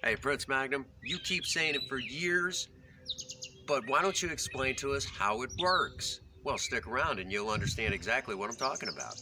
Hey, Prince Magnum, you keep saying it for years, but why don't you explain to us how it works? Well, stick around and you'll understand exactly what I'm talking about.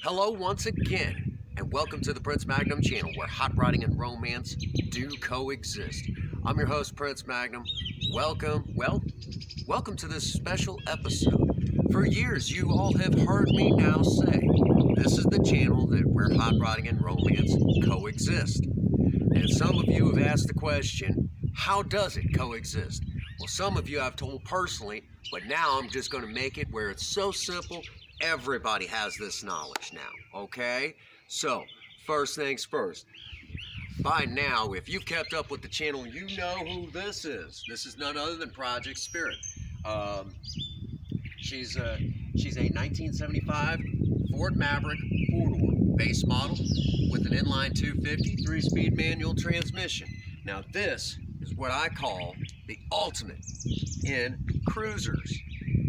Hello once again, and welcome to the Prince Magnum channel where hot rodding and romance do coexist. I'm your host, Prince Magnum. Welcome to this special episode. For years, you all have heard me now say, this is the channel where hot rodding and romance coexist. And some of you have asked the question, how does it coexist? Well, some of you I've told personally, but now I'm just going to make it where it's so simple, everybody has this knowledge now, okay? So, first things first. By now, if you've kept up with the channel, you know who this is. This is none other than Project Spirit. She's a 1975 Ford Maverick four-door base model with an inline 250 3-speed manual transmission. Now this is what I call the ultimate in cruisers.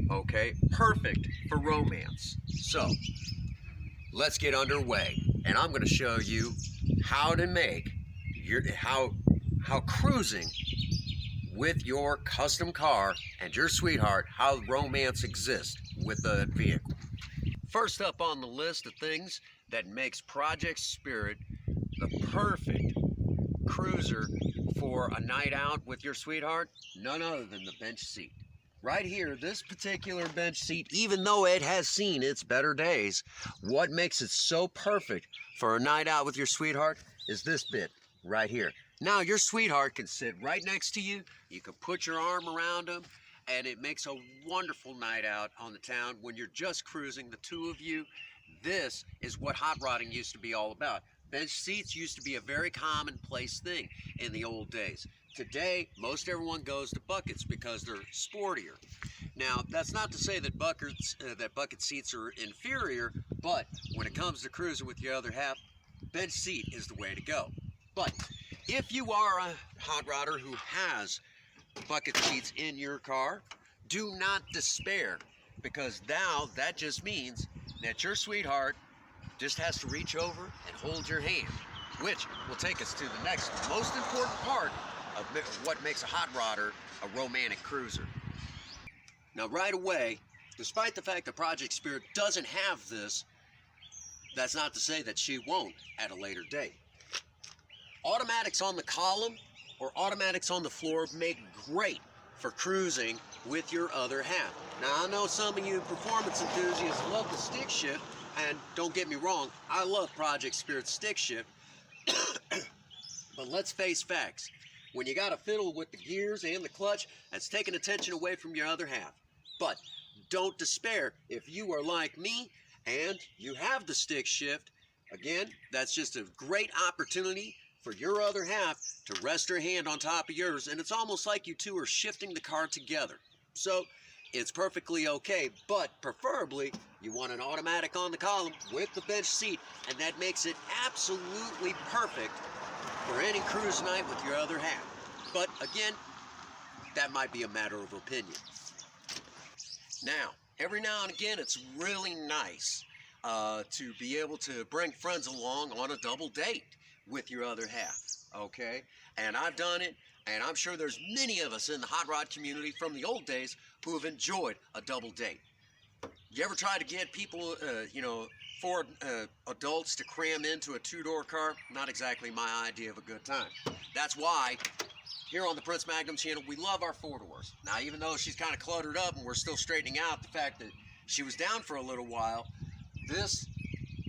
Okay, perfect for romance. So let's get underway, and I'm going to show you how to make how cruising with your custom car and your sweetheart, how romance exists with the vehicle. First up on the list of things that makes Project Spirit the perfect cruiser for a night out with your sweetheart, none other than the bench seat. Right here, this particular bench seat, even though it has seen its better days, what makes it so perfect for a night out with your sweetheart is this bit right here. Now, your sweetheart can sit right next to you. You can put your arm around them, and it makes a wonderful night out on the town when you're just cruising, the two of you. This is what hot rodding used to be all about. Bench seats used to be a very commonplace thing in the old days. Today, most everyone goes to buckets because they're sportier. Now, that's not to say that bucket seats are inferior, but when it comes to cruising with your other half, bench seat is the way to go. But if you are a hot rodder who has bucket seats in your car, do not despair, because now that just means that your sweetheart just has to reach over and hold your hand, which will take us to the next most important part of what makes a hot rodder a romantic cruiser. Now, right away, despite the fact that Project Spirit doesn't have this, that's not to say that she won't at a later date. Automatics on the column or automatics on the floor make great for cruising with your other half. Now, I know some of you performance enthusiasts love the stick shift, and don't get me wrong, I love Project Spirit's stick shift, but let's face facts. When you got to fiddle with the gears and the clutch, that's taking attention away from your other half. But don't despair if you are like me and you have the stick shift. Again, that's just a great opportunity for your other half to rest her hand on top of yours, and it's almost like you two are shifting the car together. So it's perfectly okay, but preferably you want an automatic on the column with the bench seat, and that makes it absolutely perfect for any cruise night with your other half. But again, that might be a matter of opinion. Now, every now and again, it's really nice to be able to bring friends along on a double date with your other half, okay? And I've done it, and I'm sure there's many of us in the hot rod community from the old days who have enjoyed a double date. You ever try to get people, four adults to cram into a two-door car? Not exactly my idea of a good time. That's why here on the Prince Magnum channel, we love our four doors. Now, even though she's kind of cluttered up and we're still straightening out the fact that she was down for a little while, this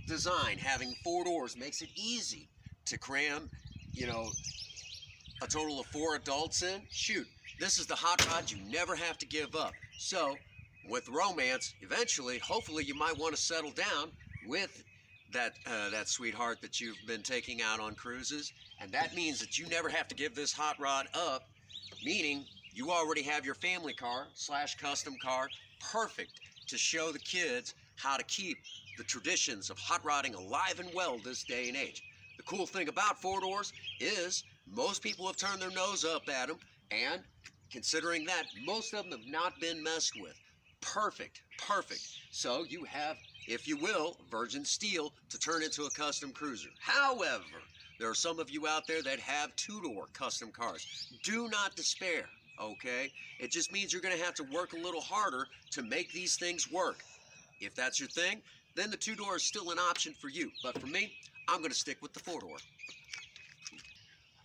design, having four doors, makes it easy to cram, a total of 4 adults in, shoot, this is the hot rod you never have to give up. So, with romance, eventually, hopefully you might want to settle down with that sweetheart that you've been taking out on cruises. And that means that you never have to give this hot rod up, meaning you already have your family car / custom car perfect to show the kids how to keep the traditions of hot rodding alive and well this day and age. The cool thing about 4-doors is most people have turned their nose up at them, and considering that, most of them have not been messed with. Perfect, perfect. So you have, if you will, virgin steel to turn into a custom cruiser. However, there are some of you out there that have 2-door custom cars. Do not despair, okay? It just means you're gonna have to work a little harder to make these things work. If that's your thing, then the 2-door is still an option for you. But for me, I'm gonna stick with the 4-door.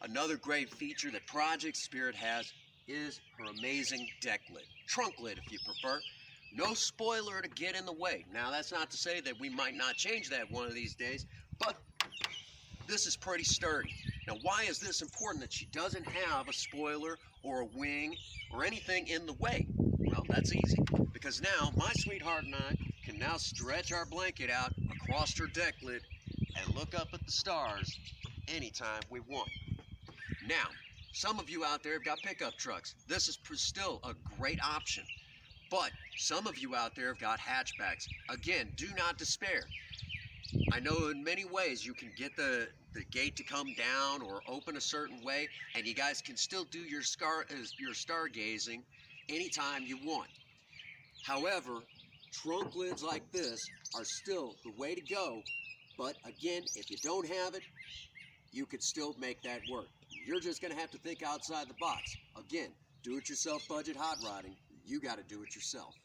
Another great feature that Project Spirit has is her amazing deck lid. Trunk lid, if you prefer. No spoiler to get in the way. Now, that's not to say that we might not change that one of these days, but this is pretty sturdy. Now, why is this important that she doesn't have a spoiler or a wing or anything in the way? Well, that's easy, because now my sweetheart and I can now stretch our blanket out across her deck lid and look up at the stars anytime we want. Now, some of you out there have got pickup trucks. This is still a great option. But some of you out there have got hatchbacks. Again, do not despair. I know in many ways you can get the gate to come down or open a certain way, and you guys can still do your stargazing anytime you want. However, trunk lids like this are still the way to go. But again, if you don't have it, you could still make that work. You're just going to have to think outside the box. Again, do-it-yourself budget hot rodding. You got to do it yourself.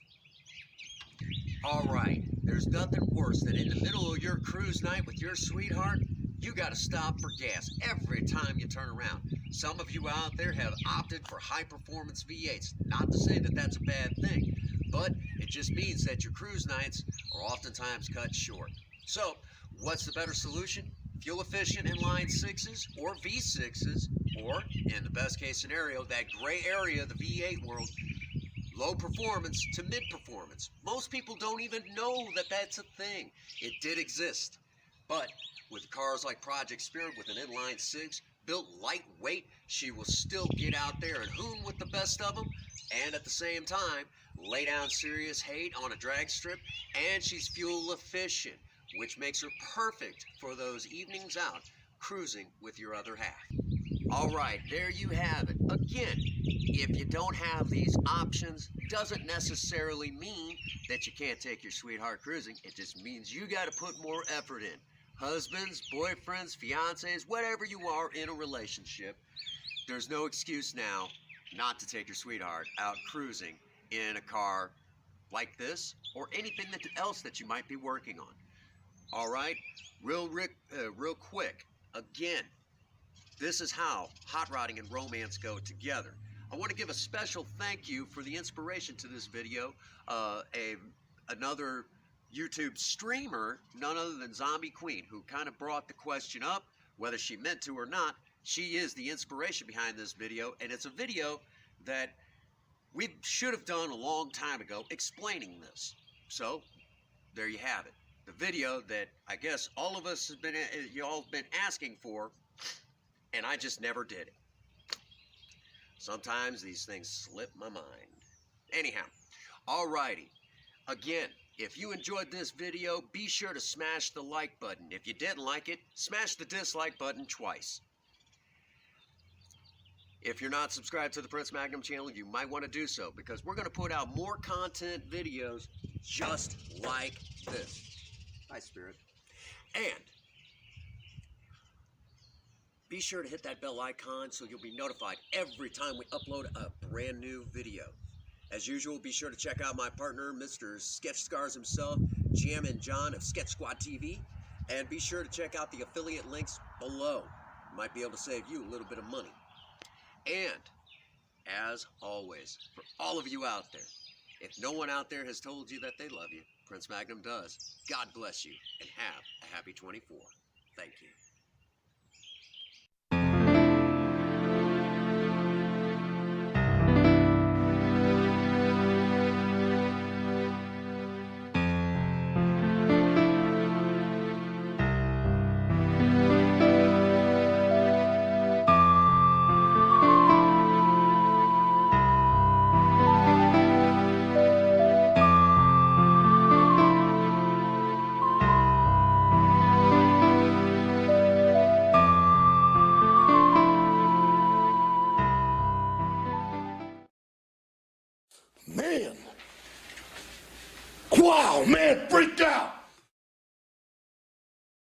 All right, there's nothing worse than in the middle of your cruise night with your sweetheart, you got to stop for gas every time you turn around. Some of you out there have opted for high-performance V8s. Not to say that that's a bad thing, but it just means that your cruise nights are oftentimes cut short. So, what's the better solution? Fuel-efficient inline 6s or V6s, or, in the best-case scenario, that gray area of the V8 world, low performance to mid performance. Most people don't even know that that's a thing. It did exist. But with cars like Project Spirit with an inline 6, built lightweight, she will still get out there and hoon with the best of them, and at the same time, lay down serious hate on a drag strip, and she's fuel efficient, which makes her perfect for those evenings out cruising with your other half. All right, there you have it. Again, if you don't have these options, doesn't necessarily mean that you can't take your sweetheart cruising. It just means you got to put more effort in. Husbands, boyfriends, fiancés, whatever you are in a relationship, there's no excuse now not to take your sweetheart out cruising in a car like this or anything else that you might be working on. All right, real quick, again, this is how hot rodding and romance go together. I want to give a special thank you for the inspiration to this video. Another YouTube streamer, none other than Zombie Queen, who kind of brought the question up, whether she meant to or not. She is the inspiration behind this video, and it's a video that we should have done a long time ago explaining this. So, there you have it. The video that I guess all of us have been, y'all have been asking for, and I just never did it. Sometimes these things slip my mind. Anyhow, alrighty. Again, if you enjoyed this video, be sure to smash the like button. If you didn't like it, smash the dislike button twice. If you're not subscribed to the Prince Magnum channel, you might want to do so, because we're going to put out more content videos just like this. Hi, Spirit. And be sure to hit that bell icon so you'll be notified every time we upload a brand new video. As usual, be sure to check out my partner, Mr. Sketch Scars himself, Jam and John of Sketch Squad TV, and be sure to check out the affiliate links below. Might be able to save you a little bit of money. And, as always, for all of you out there, if no one out there has told you that they love you, Prince Magnum does. God bless you, and have a happy 24. Thank you. wow, man, freaked out.